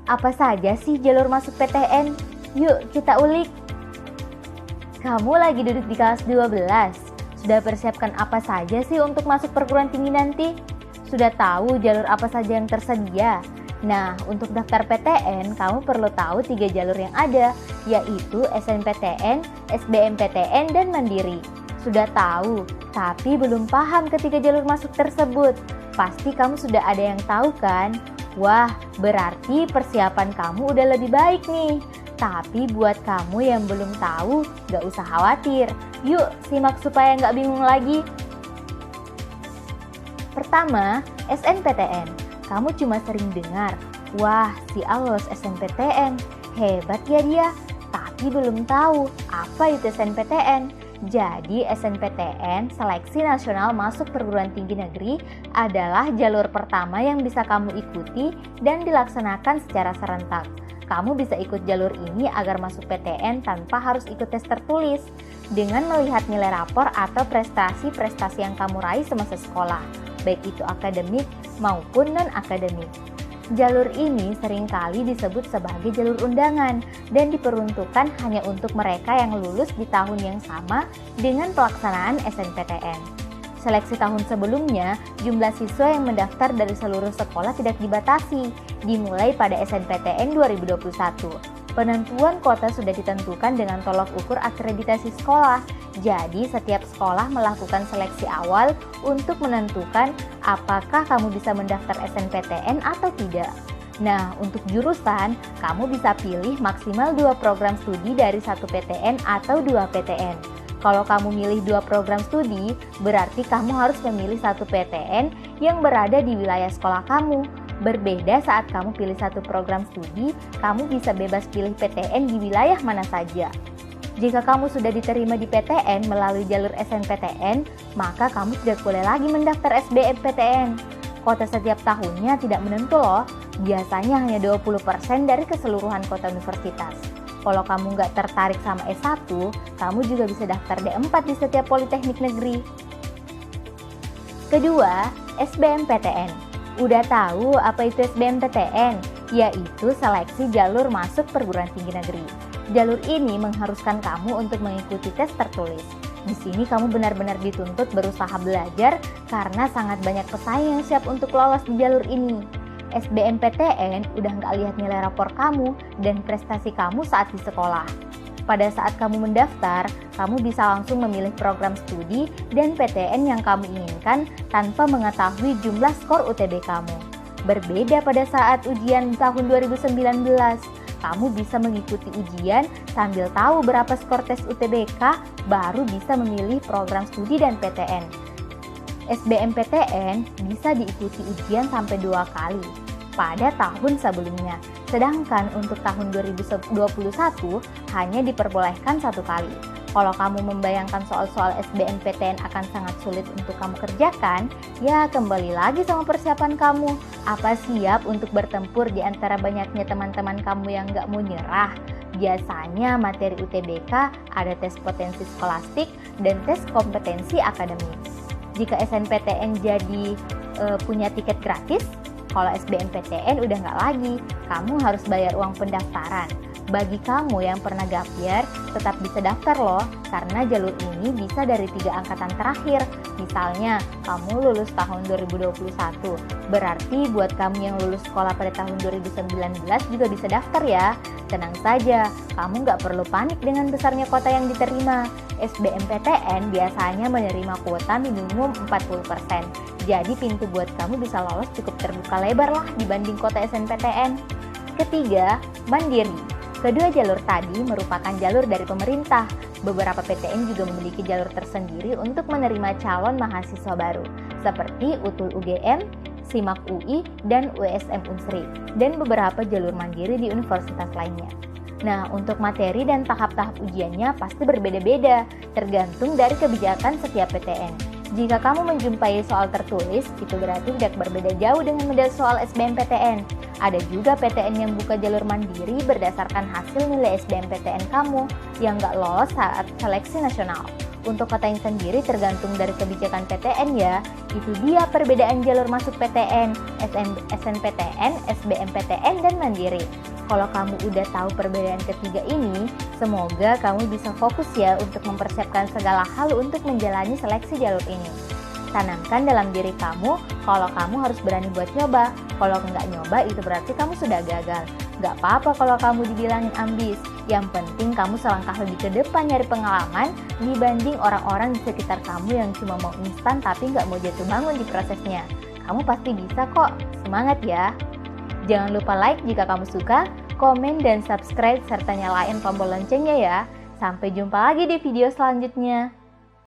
Apa saja sih jalur masuk PTN? Yuk kita ulik. Kamu lagi duduk di kelas 12. Sudah persiapkan apa saja sih untuk masuk perguruan tinggi nanti? Sudah tahu jalur apa saja yang tersedia? Nah, untuk daftar PTN, kamu perlu tahu 3 jalur yang ada, yaitu SNPTN, SBMPTN, dan Mandiri. Sudah tahu, tapi belum paham ketiga jalur masuk tersebut. Pasti kamu sudah ada yang tahu kan? Wah, berarti persiapan kamu udah lebih baik nih. Tapi buat kamu yang belum tahu, gak usah khawatir. Yuk, simak supaya gak bingung lagi. Pertama, SNPTN. Kamu cuma sering dengar, wah si A lolos SNPTN, hebat ya dia. Tapi belum tahu apa itu SNPTN. Jadi SNPTN, Seleksi Nasional Masuk Perguruan Tinggi Negeri, adalah jalur pertama yang bisa kamu ikuti dan dilaksanakan secara serentak. Kamu bisa ikut jalur ini agar masuk PTN tanpa harus ikut tes tertulis, dengan melihat nilai rapor atau prestasi-prestasi yang kamu raih semasa sekolah, baik itu akademik maupun non-akademik. Jalur ini seringkali disebut sebagai jalur undangan dan diperuntukkan hanya untuk mereka yang lulus di tahun yang sama dengan pelaksanaan SNPTN. Seleksi tahun sebelumnya, jumlah siswa yang mendaftar dari seluruh sekolah tidak dibatasi, dimulai pada SNPTN 2021. Penentuan kuota sudah ditentukan dengan tolak ukur akreditasi sekolah. Jadi, setiap sekolah melakukan seleksi awal untuk menentukan apakah kamu bisa mendaftar SNPTN atau tidak. Nah, untuk jurusan, kamu bisa pilih maksimal 2 program studi dari 1 PTN atau 2 PTN. Kalau kamu milih 2 program studi, berarti kamu harus memilih 1 PTN yang berada di wilayah sekolah kamu. Berbeda saat kamu pilih 1 program studi, kamu bisa bebas pilih PTN di wilayah mana saja. Jika kamu sudah diterima di PTN melalui jalur SNPTN, maka kamu tidak boleh lagi mendaftar SBMPTN. Kuota setiap tahunnya tidak menentu loh, biasanya hanya 20% dari keseluruhan kuota universitas. Kalau kamu nggak tertarik sama S1, kamu juga bisa daftar D4 di setiap politeknik negeri. Kedua, SBMPTN. Udah tahu apa itu SBMPTN? Yaitu Seleksi Jalur Masuk Perguruan Tinggi Negeri. Jalur ini mengharuskan kamu untuk mengikuti tes tertulis. Di sini kamu benar-benar dituntut berusaha belajar karena sangat banyak pesaing yang siap untuk lolos di jalur ini. SBMPTN udah nggak lihat nilai rapor kamu dan prestasi kamu saat di sekolah. Pada saat kamu mendaftar, kamu bisa langsung memilih program studi dan PTN yang kamu inginkan tanpa mengetahui jumlah skor UTB kamu. Berbeda pada saat ujian tahun 2019, kamu bisa mengikuti ujian sambil tahu berapa skor tes UTBK, baru bisa memilih program studi dan PTN. SBMPTN bisa diikuti ujian sampai 2 kali pada tahun sebelumnya. Sedangkan untuk tahun 2021 hanya diperbolehkan 1 kali. Kalau kamu membayangkan soal-soal SBMPTN akan sangat sulit untuk kamu kerjakan, ya kembali lagi sama persiapan kamu. Apa siap untuk bertempur di antara banyaknya teman-teman kamu yang gak mau nyerah? Biasanya materi UTBK ada tes potensi skolastik dan tes kompetensi akademik. Jika SNPTN jadi punya tiket gratis, kalau SBMPTN udah nggak lagi, kamu harus bayar uang pendaftaran. Bagi kamu yang pernah gap year, tetap bisa daftar loh, karena jalur ini bisa dari 3 angkatan terakhir. Misalnya, kamu lulus tahun 2021, berarti buat kamu yang lulus sekolah pada tahun 2019 juga bisa daftar ya. Tenang saja, kamu nggak perlu panik dengan besarnya kuota yang diterima. SBMPTN biasanya menerima kuota minimum 40%. Jadi pintu buat kamu bisa lolos cukup terbuka lebar lah dibanding kuota SNPTN. Ketiga, Mandiri. Kedua jalur tadi merupakan jalur dari pemerintah. Beberapa PTN juga memiliki jalur tersendiri untuk menerima calon mahasiswa baru, seperti UTUL UGM, SIMAK UI, dan USM Unsri, dan beberapa jalur mandiri di universitas lainnya. Nah, untuk materi dan tahap-tahap ujiannya pasti berbeda-beda, tergantung dari kebijakan setiap PTN. Jika kamu menjumpai soal tertulis, itu berarti tidak berbeda jauh dengan model soal SBMPTN. Ada juga PTN yang buka jalur mandiri berdasarkan hasil nilai SBMPTN kamu yang nggak lolos saat seleksi nasional. Untuk cutting sendiri tergantung dari kebijakan PTN ya. Itu dia perbedaan jalur masuk PTN, SNPTN, SBMPTN, dan Mandiri. Kalau kamu udah tahu perbedaan ketiga ini, semoga kamu bisa fokus ya untuk mempersiapkan segala hal untuk menjalani seleksi jalur ini. Tanamkan dalam diri kamu kalau kamu harus berani buat nyoba. Kalau nggak nyoba itu berarti kamu sudah gagal. Nggak apa-apa kalau kamu dibilangin ambis. Yang penting kamu selangkah lebih ke depan nyari pengalaman dibanding orang-orang di sekitar kamu yang cuma mau instan tapi nggak mau jatuh bangun di prosesnya. Kamu pasti bisa kok. Semangat ya! Jangan lupa like jika kamu suka, komen dan subscribe serta nyalain tombol loncengnya ya. Sampai jumpa lagi di video selanjutnya.